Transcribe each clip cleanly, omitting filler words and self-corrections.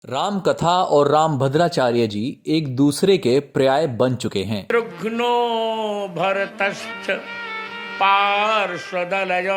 राम कथा और राम भद्राचार्य जी एक दूसरे के पर्याय बन चुके हैं। रुघ्नो भरतश्च पार्श्वदलयोर।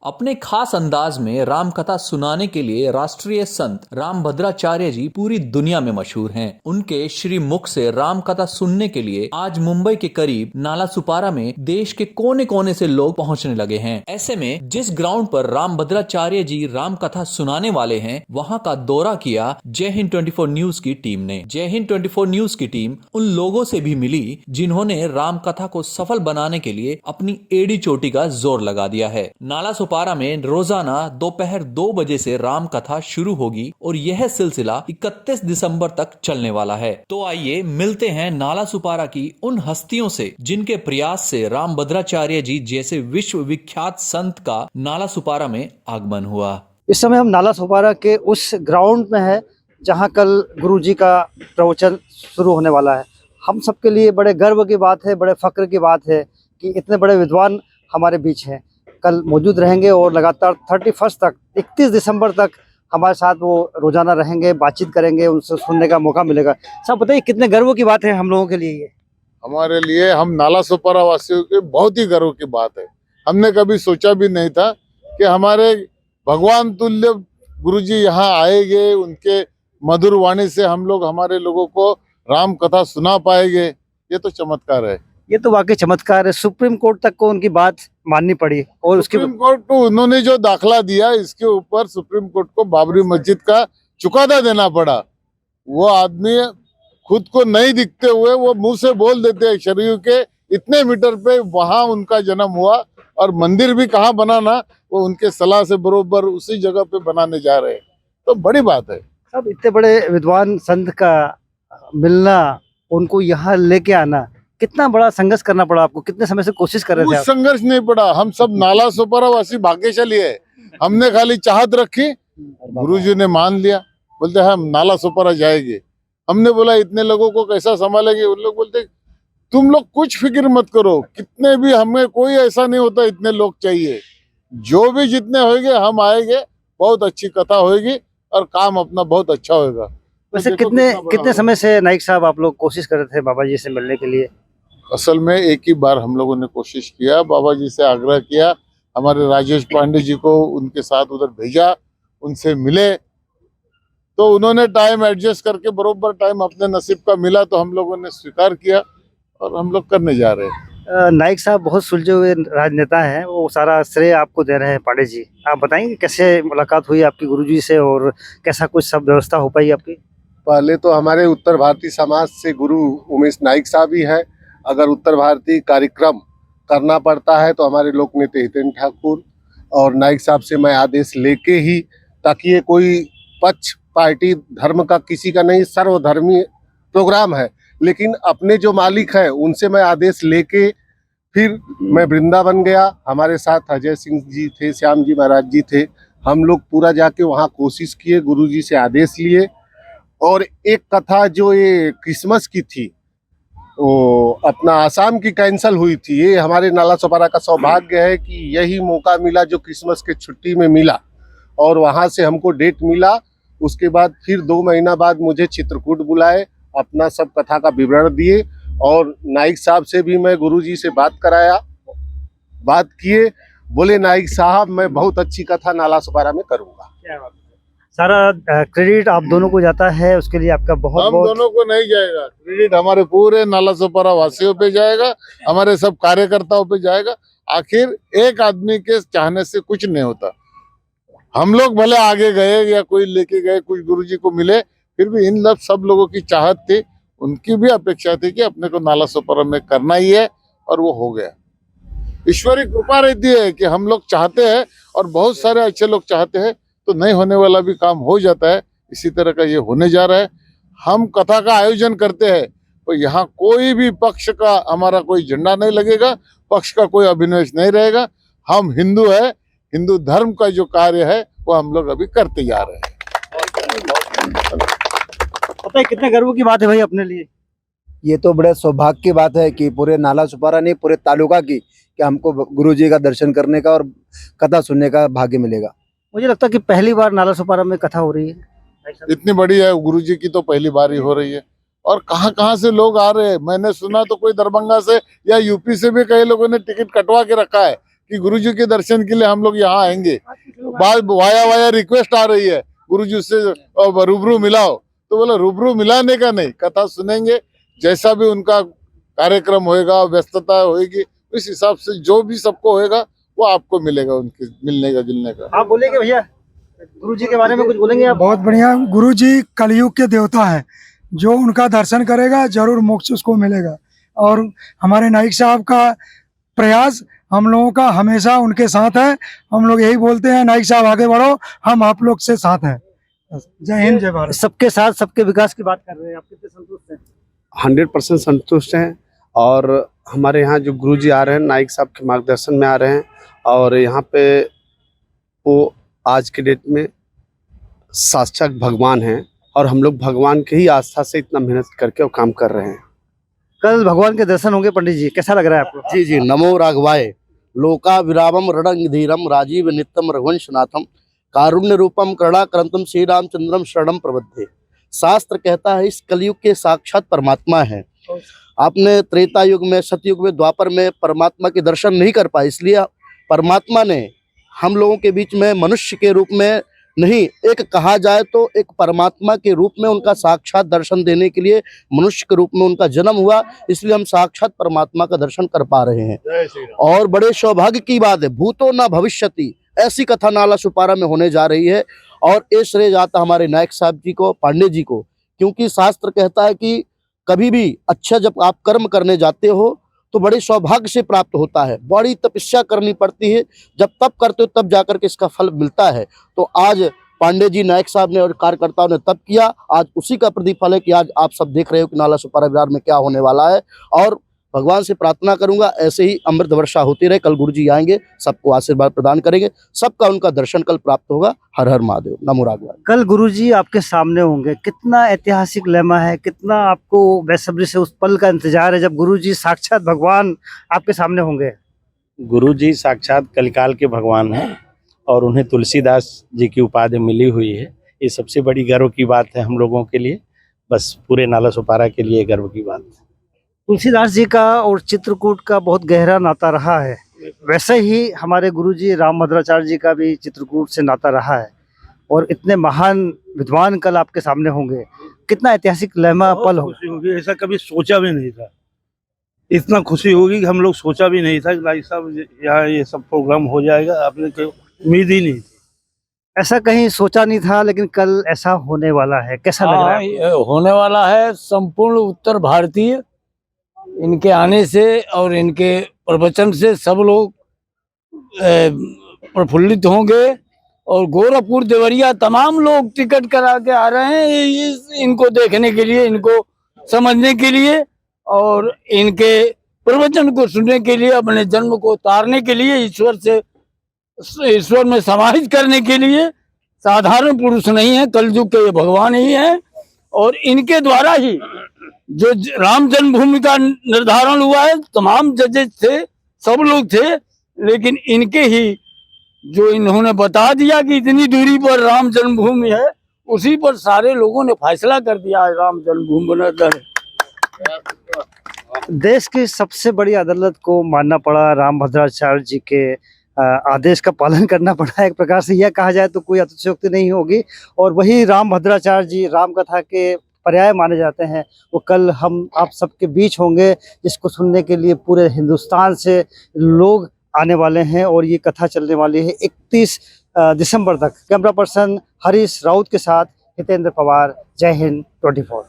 अपने खास अंदाज में राम कथा सुनाने के लिए राष्ट्रीय संत राम भद्राचार्य जी पूरी दुनिया में मशहूर हैं। उनके श्री मुख से राम कथा सुनने के लिए आज मुंबई के करीब नालासोपारा में देश के कोने कोने से लोग पहुंचने लगे हैं। ऐसे में जिस ग्राउंड पर राम भद्राचार्य जी राम कथा सुनाने वाले हैं, वहां का दौरा किया जय हिंद 24 न्यूज की टीम ने। जय हिंद 24 न्यूज की टीम उन लोगों से भी मिली जिन्होंने राम कथा को सफल बनाने के लिए अपनी एड़ी चोटी का जोर लगा दिया है। नालासोपारा में रोजाना दोपहर 2 बजे से राम कथा शुरू होगी और यह सिलसिला 31 दिसंबर तक चलने वाला है। तो आइए मिलते हैं नालासोपारा की उन हस्तियों से जिनके प्रयास से राम भद्राचार्य जी जैसे विश्व विख्यात संत का नालासोपारा में आगमन हुआ। इस समय हम नालासोपारा के उस ग्राउंड में है जहां कल गुरुजी का प्रवचन शुरू होने वाला है। हम सबके लिए बड़े गर्व की बात है, बड़े फक्र की बात है कि इतने बड़े विद्वान हमारे बीच हैं। कल मौजूद रहेंगे और लगातार 31 तक 31 दिसंबर तक हमारे साथ वो रोजाना रहेंगे, बातचीत करेंगे, उनसे सुनने का मौका मिलेगा। सब बताइए कितने गर्व की बात है हम लोगों के लिए ये। हमारे लिए, हम नालासोपारा वासियों के बहुत ही गर्व की बात है। हमने कभी सोचा भी नहीं था कि हमारे भगवान तुल्य गुरुजी यहाँ आएंगे, उनके मधुर वाणी से हम लोग हमारे लोगों को राम कथा सुना पाएंगे। ये तो चमत्कार है। ये तो वाकई चमत्कार है। सुप्रीम कोर्ट तक को उनकी बात माननी पड़ी और उसके सुप्रीम कोर्ट को उन्होंने जो दाखला दिया, इसके ऊपर सुप्रीम कोर्ट को बाबरी मस्जिद का चुकादा देना पड़ा। वो आदमी खुद को नहीं दिखते हुए वो मुंह से बोल देते हैं शरीर के इतने मीटर पे वहां उनका जन्म हुआ, और मंदिर भी कहाँ बनाना वो उनके सलाह से बरोबर उसी जगह पे बनाने जा रहे हैं। तो बड़ी बात है। सब इतने बड़े विद्वान संत का मिलना, उनको यहाँ लेके आना, कितना बड़ा संघर्ष करना पड़ा आपको? कितने समय से कोशिश कर रहे थे कुछ आप? संघर्ष नहीं पड़ा। हम सब नालासोपारा वासी भाग्यशाली है। हमने खाली चाहत रखी, गुरुजी ने मान लिया। बोलते हम नालासोपारा जाएंगे। हमने बोला इतने लोगों को कैसा संभालेंगे? उन लोग बोलते तुम लोग कुछ फिक्र मत करो, कितने भी, हमें कोई ऐसा नहीं होता इतने लोग चाहिए, जो भी जितने होंगे हम आएंगे, बहुत अच्छी कथा होगी और काम अपना बहुत अच्छा होगा। वैसे कितने समय से नाइक साहब आप लोग कोशिश कर रहे थे बाबा जी से मिलने के लिए? असल में एक ही बार हम लोगों ने कोशिश किया, बाबा जी से आग्रह किया, हमारे राजेश पांडे जी को उनके साथ उधर भेजा, उनसे मिले, तो उन्होंने टाइम एडजस्ट करके बरोबर टाइम अपने नसीब का मिला, तो हम लोगों ने स्वीकार किया और हम लोग करने जा रहे हैं। नाइक साहब बहुत सुलझे हुए राजनेता हैं, वो सारा श्रेय आपको दे रहे हैं पांडे जी। आप बताएंगे कैसे मुलाकात हुई आपकी गुरुजी से और कैसा कुछ सब व्यवस्था हो पाई आपकी? पहले तो हमारे उत्तर भारतीय समाज से गुरु उमेश नाइक साहब ही है। अगर उत्तर भारतीय कार्यक्रम करना पड़ता है तो हमारे लोक नेता हितेन ठाकुर और नाइक साहब से मैं आदेश लेके ही, ताकि ये कोई पक्ष पार्टी धर्म का किसी का नहीं, सर्वधर्मीय प्रोग्राम है, लेकिन अपने जो मालिक है उनसे मैं आदेश लेके फिर मैं वृंदावन गया। हमारे साथ अजय सिंह जी थे, श्याम जी महाराज जी थे। हम लोग पूरा जाके वहाँ कोशिश किए, गुरुजी से आदेश लिए। और एक कथा जो ये क्रिसमस की थी, वो अपना आसाम की कैंसिल हुई थी। ये हमारे नालासोपारा का सौभाग्य है कि यही मौका मिला जो क्रिसमस के छुट्टी में मिला, और वहाँ से हमको डेट मिला। उसके बाद फिर 2 महीना बाद मुझे चित्रकूट बुलाए, अपना सब कथा का विवरण दिए, और नाइक साहब से भी मैं गुरुजी से बात कराया, बात किए। बोले नाइक साहब मैं बहुत अच्छी कथा नालासोपारा में करूँगा। सारा क्रेडिट आप दोनों को जाता है, उसके लिए आपका बहुत हम बहुत। दोनों को नहीं जाएगा क्रेडिट, हमारे पूरे नालासोपारा वासियों पे जाएगा, हमारे सब कार्यकर्ताओं पे जाएगा। आखिर एक आदमी के चाहने से कुछ नहीं होता। हम लोग भले आगे गए या कोई लेके गए, कुछ गुरुजी को मिले, फिर भी इन सब लोगों की चाहत थी, उनकी भी अपेक्षा थी कि अपने को नालासोपारा में करना ही है, और वो हो गया। ईश्वरी कृपा रहती है कि हम लोग चाहते हैं और बहुत सारे अच्छे लोग चाहते हैं, तो नहीं होने वाला भी काम हो जाता है। इसी तरह का ये होने जा रहा है। हम कथा का आयोजन करते हैं तो यहाँ कोई भी पक्ष का हमारा कोई झंडा नहीं लगेगा, पक्ष का कोई अभिनिवेश नहीं रहेगा। हम हिंदू है, हिंदू धर्म का जो कार्य है वो हम लोग अभी करते जा रहे हैं। पता है कितने गर्व की बात है भाई अपने लिए? ये तो बड़े सौभाग्य की बात है कि पूरे नालासोपारा नहीं, पूरे तालुका की, कि हमको गुरुजी का दर्शन करने का और कथा सुनने का भाग्य मिलेगा। मुझे लगता है कि पहली बार नालासोपारा में कथा हो रही है। इतनी बड़ी है गुरुजी की, तो पहली बार ही हो रही है। और कहाँ कहाँ से लोग आ रहे हैं। मैंने सुना तो कोई दरभंगा से या यूपी से भी कई लोगों ने टिकट कटवा के रखा है कि गुरुजी के दर्शन के लिए हम लोग यहाँ आएंगे। बाद वाया रिक्वेस्ट आ रही है गुरुजी से रूबरू मिलाओ, तो बोला रूबरू मिलाने का नहीं, कथा सुनेंगे, जैसा भी उनका कार्यक्रम होएगा, व्यस्तता होएगी, उस हिसाब से जो भी सबको होएगा वो आपको मिलेगा, उनके मिलने का जुलने का। आप बोलेंगे भैया गुरुजी के बारे में कुछ बोलेंगे आप? बहुत बढ़िया। गुरुजी कलयुग के देवता है, जो उनका दर्शन करेगा जरूर मोक्ष उसको मिलेगा। और हमारे नाइक साहब का प्रयास हम लोगों का हमेशा उनके साथ है। हम लोग यही बोलते हैं, नाइक साहब आगे बढ़ो, हम आप लोग से साथ हैं। जय हिंद, जय भारत। सबके साथ सबके विकास की बात कर रहे हैं, आप कितने संतुष्ट हैं? 100% संतुष्ट हैं। और हमारे यहाँ जो गुरुजी आ रहे हैं, नाइक साहब के मार्गदर्शन में आ रहे हैं, और यहाँ पे वो आज के डेट में साक्षात भगवान हैं, और हम लोग भगवान के ही आस्था से इतना मेहनत करके वो काम कर रहे हैं। कल भगवान के दर्शन होंगे पंडित जी, कैसा लग रहा है आपको? जी जी, नमो राघवाय लोका विरामम रणंग धीरम राजीव नित्यम रघुवंशनाथम कारुण्य रूपम करुणाकरंतम श्री रामचंद्रम शरणम प्रबद्धे। शास्त्र कहता है इस कलयुग के साक्षात परमात्मा है। आपने त्रेता युग में, सतयुग में, द्वापर में परमात्मा के दर्शन नहीं कर पाए, इसलिए परमात्मा ने हम लोगों के बीच में मनुष्य के रूप में नहीं, एक कहा जाए तो एक परमात्मा के रूप में उनका साक्षात दर्शन देने के लिए मनुष्य के रूप में उनका जन्म हुआ, इसलिए हम साक्षात परमात्मा का दर्शन कर पा रहे हैं। और बड़े सौभाग्य की बात है, भूतो न भविष्यति, ऐसी कथा नाला सुपारा में होने जा रही है। और ये श्रेय जाता हमारे नायक साहब जी को, पांडे जी को, क्योंकि शास्त्र कहता है कि कभी भी अच्छा जब आप कर्म करने जाते हो तो बड़े सौभाग्य से प्राप्त होता है, बड़ी तपस्या करनी पड़ती है, जब तप करते हो तब जाकर के इसका फल मिलता है। तो आज पांडे जी, नायक साहब ने और कार्यकर्ताओं ने तप किया, आज उसी का प्रतिफल है कि आज आप सब देख रहे हो कि नाला सुपारा विरार में क्या होने वाला है। और भगवान से प्रार्थना करूंगा ऐसे ही अमृत वर्षा होती रहे। कल गुरुजी आएंगे, सबको आशीर्वाद प्रदान करेंगे, सबका उनका दर्शन कल प्राप्त होगा। हर हर महादेव, नमो राघवाय। कल गुरुजी आपके सामने होंगे, कितना ऐतिहासिक लम्हा है, कितना आपको बेसब्री से उस पल का इंतजार है जब गुरुजी साक्षात भगवान आपके सामने होंगे? गुरुजी साक्षात कलिकाल के भगवान हैं और उन्हें तुलसीदास जी की उपाधि मिली हुई है। ये सबसे बड़ी गर्व की बात है हम लोगों के लिए, बस पूरे नाला सुपारा के लिए गर्व की बात है। तुलसीदास जी का और चित्रकूट का बहुत गहरा नाता रहा है, वैसे ही हमारे गुरुजी रामभद्राचार्य जी का भी चित्रकूट से नाता रहा है। और इतने महान विद्वान कल आपके सामने होंगे, कितना ऐतिहासिक लम्हा पल हो। खुशी होगी, ऐसा कभी सोचा भी नहीं था। इतना खुशी होगी कि हम लोग सोचा भी नहीं था कि भाई साहब यहाँ ये सब प्रोग्राम हो जाएगा, आपने कोई उम्मीद ही नहीं थी। ऐसा कहीं सोचा नहीं था, लेकिन कल ऐसा होने वाला है, कैसा लग रहा है? होने वाला है। संपूर्ण उत्तर भारतीय इनके आने से और इनके प्रवचन से सब लोग प्रफुल्लित होंगे। और गोरखपुर, देवरिया तमाम लोग टिकट करा के आ रहे हैं इनको देखने के लिए, इनको समझने के लिए और इनके प्रवचन को सुनने के लिए, अपने जन्म को उतारने के लिए, ईश्वर में समाहित करने के लिए। साधारण पुरुष नहीं है, कलयुग के ये भगवान ही है। और इनके द्वारा ही जो राम जन्मभूमि का निर्धारण हुआ है, तमाम जजेस थे, सब लोग थे, लेकिन इनके ही जो इन्होंने बता दिया कि इतनी दूरी पर राम जन्मभूमि है, उसी पर सारे लोगों ने फैसला कर दिया है राम जन्मभूमि बनाकर। देश की सबसे बड़ी अदालत को मानना पड़ा, रामभद्राचार्य जी के आदेश का पालन करना पड़ा। एक प्रकार से यह कहा जाए तो कोई अतिशयोक्ति नहीं होगी। और वही रामभद्राचार्य जी राम कथा के पर्याय माने जाते हैं, वो कल हम आप सबके बीच होंगे, जिसको सुनने के लिए पूरे हिंदुस्तान से लोग आने वाले हैं। और ये कथा चलने वाली है 31 दिसंबर तक। कैमरा पर्सन हरीश राउत के साथ हितेंद्र पवार, जय हिंद 24।